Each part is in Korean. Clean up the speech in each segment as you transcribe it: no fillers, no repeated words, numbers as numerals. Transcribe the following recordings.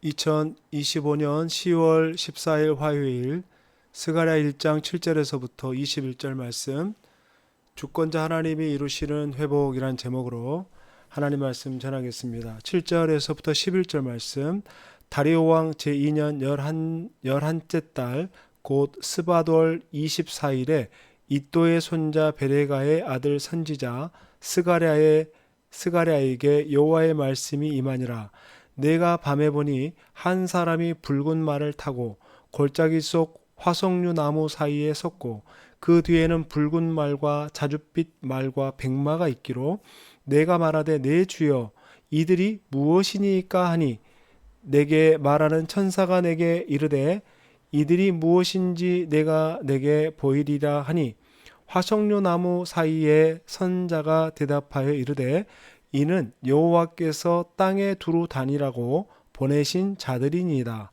2025년 10월 14일 화요일 스가랴 1장 7절에서부터 21절 말씀, 주권자 하나님이 이루시는 회복이란 제목으로 하나님 말씀 전하겠습니다. 7절에서부터 11절 말씀, 다리오 왕 제2년 11째 달 곧 스바돌 24일에 이또의 손자 베레가의 아들 선지자 스가랴에게 여호와의 말씀이 임하니라. 내가 밤에 보니 한 사람이 붉은 말을 타고 골짜기 속 화석류 나무 사이에 섰고 그 뒤에는 붉은 말과 자줏빛 말과 백마가 있기로 내가 말하되 내 주여 이들이 무엇이니까 하니 내게 말하는 천사가 내게 이르되 이들이 무엇인지 내가 내게 보이리라 하니 화석류 나무 사이에 선 자가 대답하여 이르되 이는 여호와께서 땅에 두루 다니라고 보내신 자들이니이다.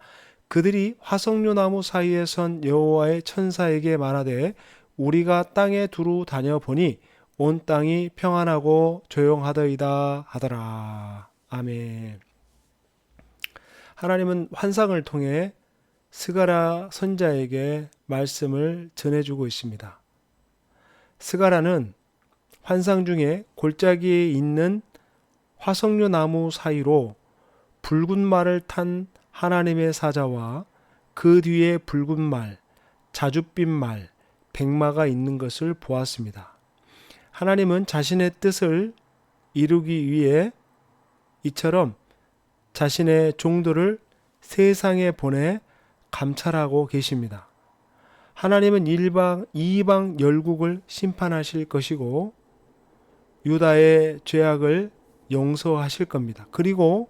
그들이 화석류 나무 사이에 선 여호와의 천사에게 말하되 우리가 땅에 두루 다녀보니 온 땅이 평안하고 조용하더이다 하더라. 아멘. 하나님은 환상을 통해 스가랴 선자에게 말씀을 전해주고 있습니다. 스가랴는 환상 중에 골짜기에 있는 화석류 나무 사이로 붉은 말을 탄 하나님의 사자와 그 뒤에 붉은 말, 자줏빛 말, 백마가 있는 것을 보았습니다. 하나님은 자신의 뜻을 이루기 위해 이처럼 자신의 종들을 세상에 보내 감찰하고 계십니다. 하나님은 이방 열국을 심판하실 것이고 유다의 죄악을 용서하실 겁니다. 그리고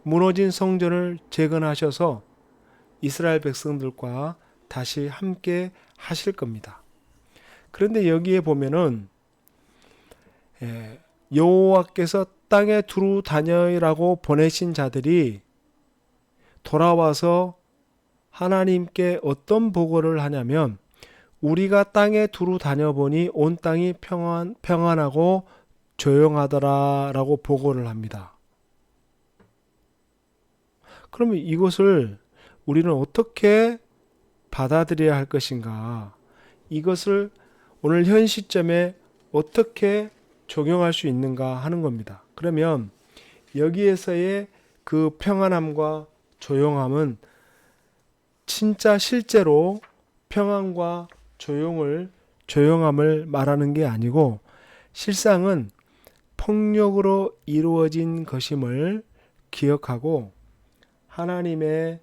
무너진 성전을 재건하셔서 이스라엘 백성들과 다시 함께 하실 겁니다. 그런데 여기에 보면은 여호와께서 땅에 두루 다녀라고 보내신 자들이 돌아와서 하나님께 어떤 보고를 하냐면 우리가 땅에 두루 다녀보니 온 땅이 평안하고 조용하더라 라고 보고를 합니다. 그러면 이것을 우리는 어떻게 받아들여야 할 것인가? 이것을 오늘 현 시점에 어떻게 적용할 수 있는가 하는 겁니다. 그러면 여기에서의 그 평안함과 조용함은 진짜 실제로 평안과 조용함을 말하는 게 아니고 실상은 폭력으로 이루어진 것임을 기억하고 하나님의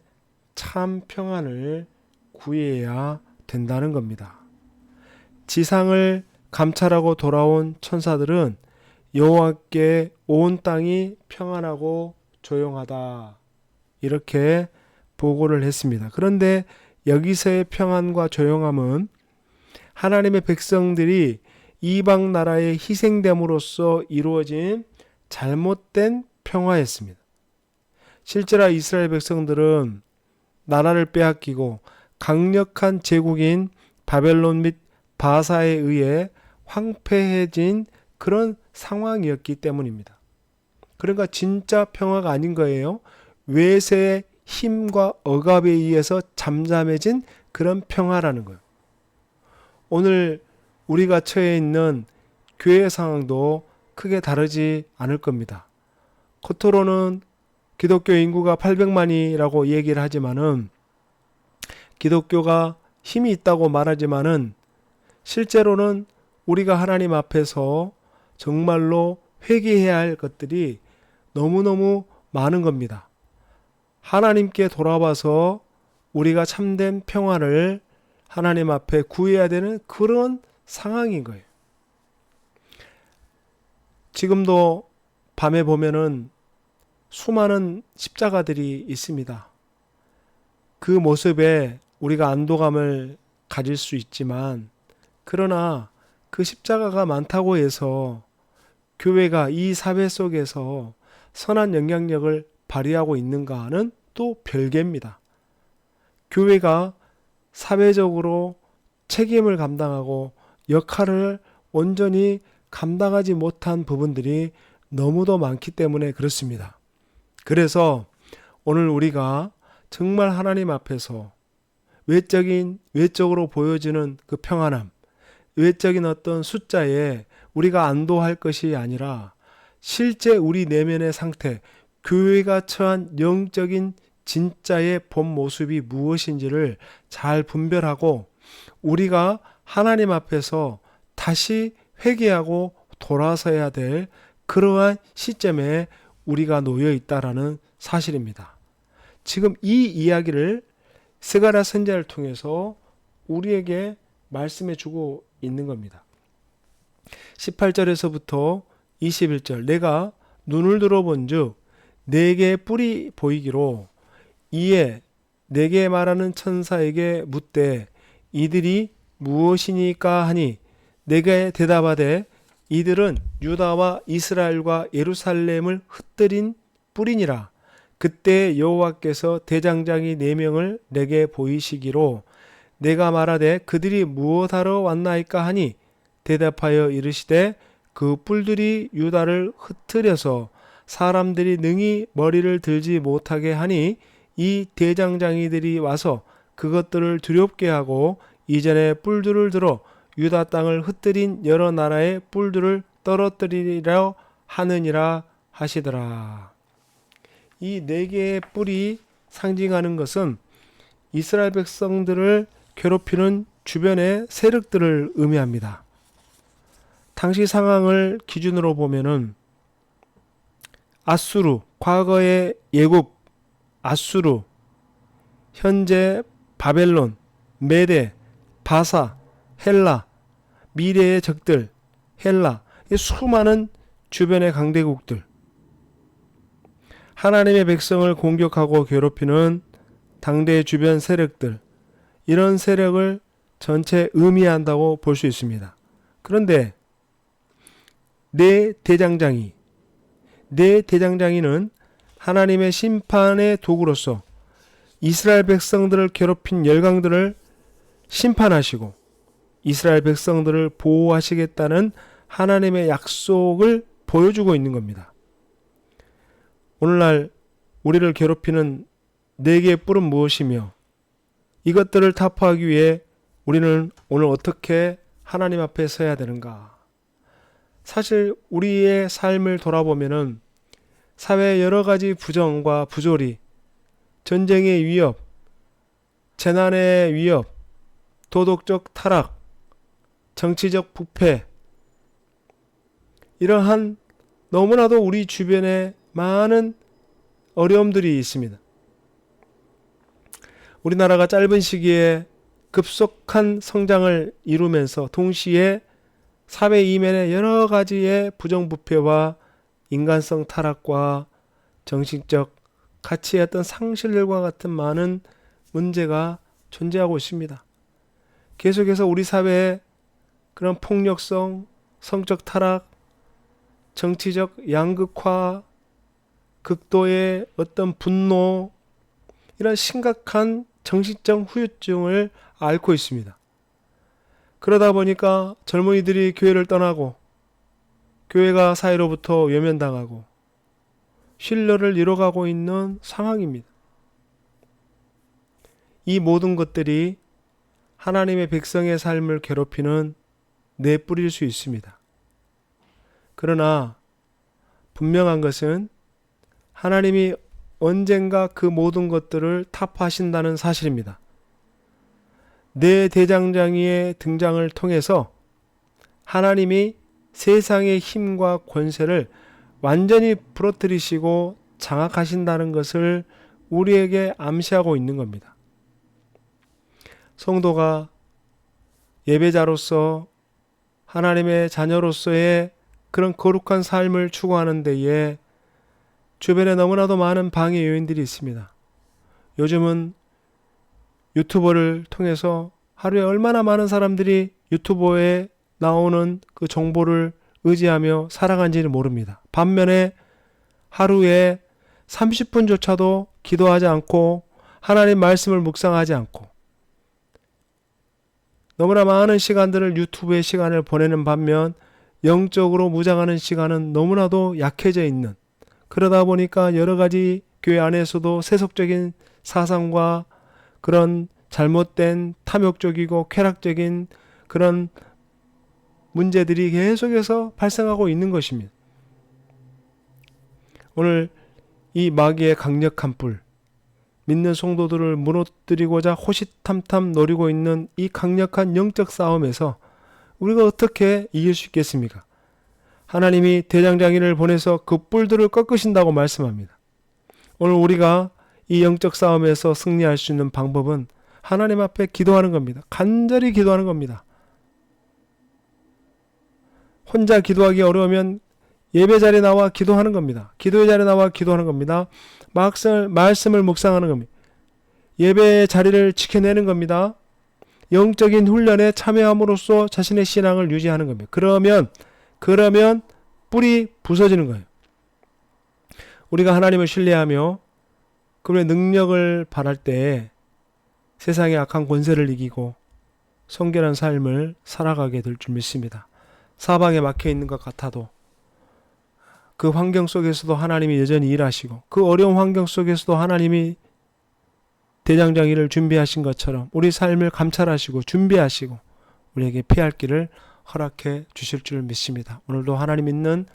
참 평안을 구해야 된다는 겁니다. 지상을 감찰하고 돌아온 천사들은 여호와께 온 땅이 평안하고 조용하다 이렇게 보고를 했습니다. 그런데 여기서의 평안과 조용함은 하나님의 백성들이 이방 나라에 희생됨으로써 이루어진 잘못된 평화였습니다. 실제로 이스라엘 백성들은 나라를 빼앗기고 강력한 제국인 바벨론 및 바사에 의해 황폐해진 그런 상황이었기 때문입니다. 그러니까 진짜 평화가 아닌 거예요. 외세의 힘과 억압에 의해서 잠잠해진 그런 평화라는 거예요. 오늘 우리가 처해 있는 교회 상황도 크게 다르지 않을 겁니다. 겉으로는 기독교 인구가 800만이라고 얘기를 하지만은 기독교가 힘이 있다고 말하지만은 실제로는 우리가 하나님 앞에서 정말로 회개해야 할 것들이 너무너무 많은 겁니다. 하나님께 돌아와서 우리가 참된 평화를 하나님 앞에 구해야 되는 그런 상황인 거예요. 지금도 밤에 보면은 수많은 십자가들이 있습니다. 그 모습에 우리가 안도감을 가질 수 있지만 그러나 그 십자가가 많다고 해서 교회가 이 사회 속에서 선한 영향력을 발휘하고 있는가는 또 별개입니다. 교회가 사회적으로 책임을 감당하고 역할을 온전히 감당하지 못한 부분들이 너무도 많기 때문에 그렇습니다. 그래서 오늘 우리가 정말 하나님 앞에서 외적으로 보여지는 그 평안함, 외적인 어떤 숫자에 우리가 안도할 것이 아니라 실제 우리 내면의 상태, 교회가 처한 영적인 진짜의 본 모습이 무엇인지를 잘 분별하고 우리가 하나님 앞에서 다시 회개하고 돌아서야 될 그러한 시점에 우리가 놓여 있다라는 사실입니다. 지금 이 이야기를 스가랴 선지자를 통해서 우리에게 말씀해 주고 있는 겁니다. 18절에서부터 21절, 내가 눈을 들어본즉 내게 뿔이 보이기로 이에 내게 말하는 천사에게 묻되 이들이 무엇이니까 하니 내게 대답하되 이들은 유다와 이스라엘과 예루살렘을 흩뜨린 뿔이니라. 그때 여호와께서 대장장이 4명을 내게 보이시기로 내가 말하되 그들이 무엇하러 왔나이까 하니 대답하여 이르시되 그 뿔들이 유다를 흩뜨려서 사람들이 능히 머리를 들지 못하게 하니 이 대장장이들이 와서 그것들을 두렵게 하고 이전에 뿔들을 들어 유다 땅을 흩뜨린 여러 나라의 뿔들을 떨어뜨리려 하느니라 하시더라. 이 4개의 뿔이 상징하는 것은 이스라엘 백성들을 괴롭히는 주변의 세력들을 의미합니다. 당시 상황을 기준으로 보면은 아수르, 과거의 예국 아수르, 현재 바벨론, 메데, 바사, 헬라, 미래의 적들, 헬라, 이 수많은 주변의 강대국들, 하나님의 백성을 공격하고 괴롭히는 당대 주변 세력들, 이런 세력을 전체 의미한다고 볼 수 있습니다. 그런데 네 대장장이는 하나님의 심판의 도구로서 이스라엘 백성들을 괴롭힌 열강들을 심판하시고 이스라엘 백성들을 보호하시겠다는 하나님의 약속을 보여주고 있는 겁니다. 오늘날 우리를 괴롭히는 4개의 뿔은 무엇이며 이것들을 타파하기 위해 우리는 오늘 어떻게 하나님 앞에 서야 되는가? 사실 우리의 삶을 돌아보면은 사회의 여러 가지 부정과 부조리, 전쟁의 위협, 재난의 위협, 도덕적 타락, 정치적 부패, 이러한 너무나도 우리 주변에 많은 어려움들이 있습니다. 우리나라가 짧은 시기에 급속한 성장을 이루면서 동시에 사회 이면의 여러 가지의 부정부패와 인간성 타락과 정신적 가치의 어떤 상실들과 같은 많은 문제가 존재하고 있습니다. 계속해서 우리 사회에 그런 폭력성, 성적 타락, 정치적 양극화, 극도의 어떤 분노, 이런 심각한 정신적 후유증을 앓고 있습니다. 그러다 보니까 젊은이들이 교회를 떠나고 교회가 사회로부터 외면당하고 신뢰를 잃어가고 있는 상황입니다. 이 모든 것들이 하나님의 백성의 삶을 괴롭히는 뇌뿔일 수 있습니다. 그러나 분명한 것은 하나님이 언젠가 그 모든 것들을 타파하신다는 사실입니다. 네 대장장이의 등장을 통해서 하나님이 세상의 힘과 권세를 완전히 부러뜨리시고 장악하신다는 것을 우리에게 암시하고 있는 겁니다. 성도가 예배자로서 하나님의 자녀로서의 그런 거룩한 삶을 추구하는 데에 주변에 너무나도 많은 방해 요인들이 있습니다. 요즘은 유튜버를 통해서 하루에 얼마나 많은 사람들이 유튜버에 나오는 그 정보를 의지하며 살아간지를 모릅니다. 반면에 하루에 30분조차도 기도하지 않고 하나님 말씀을 묵상하지 않고 너무나 많은 시간들을 유튜브의 시간을 보내는 반면 영적으로 무장하는 시간은 너무나도 약해져 있는, 그러다 보니까 여러 가지 교회 안에서도 세속적인 사상과 그런 잘못된 탐욕적이고 쾌락적인 그런 문제들이 계속해서 발생하고 있는 것입니다. 오늘 이 마귀의 강력한 뿔, 믿는 성도들을 무너뜨리고자 호시탐탐 노리고 있는 이 강력한 영적 싸움에서 우리가 어떻게 이길 수 있겠습니까? 하나님이 대장장이를 보내서 그 뿔들을 꺾으신다고 말씀합니다. 오늘 우리가 이 영적 싸움에서 승리할 수 있는 방법은 하나님 앞에 기도하는 겁니다. 간절히 기도하는 겁니다. 혼자 기도하기 어려우면 예배 자리에 나와 기도하는 겁니다. 기도의 자리에 나와 기도하는 겁니다. 말씀을 묵상하는 겁니다. 예배의 자리를 지켜내는 겁니다. 영적인 훈련에 참여함으로써 자신의 신앙을 유지하는 겁니다. 그러면 뿔이 부서지는 거예요. 우리가 하나님을 신뢰하며 그분의 능력을 바랄 때 세상의 악한 권세를 이기고 성결한 삶을 살아가게 될 줄 믿습니다. 사방에 막혀 있는 것 같아도 그 환경 속에서도 하나님이 여전히 일하시고 그 어려운 환경 속에서도 하나님이 대장장이를 준비하신 것처럼 우리 삶을 감찰하시고 준비하시고 우리에게 피할 길을 허락해 주실 줄 믿습니다. 오늘도 하나님 믿는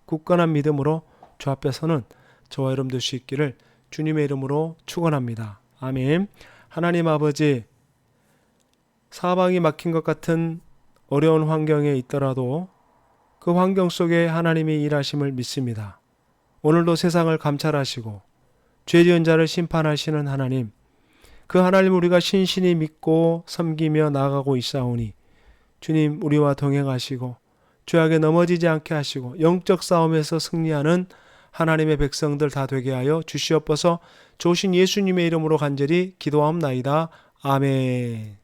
굳건한 믿음으로 주 앞에서는 저와 여러분 될 수 있기를 주님의 이름으로 축원합니다. 아멘. 하나님 아버지, 사방이 막힌 것 같은 어려운 환경에 있더라도 그 환경 속에 하나님이 일하심을 믿습니다. 오늘도 세상을 감찰하시고 죄 지은 자를 심판하시는 하나님, 그 하나님 우리가 신신히 믿고 섬기며 나아가고 있사오니 주님 우리와 동행하시고 죄악에 넘어지지 않게 하시고 영적 싸움에서 승리하는 하나님의 백성들 다 되게 하여 주시옵소서. 좋으신 예수님의 이름으로 간절히 기도하옵나이다. 아멘.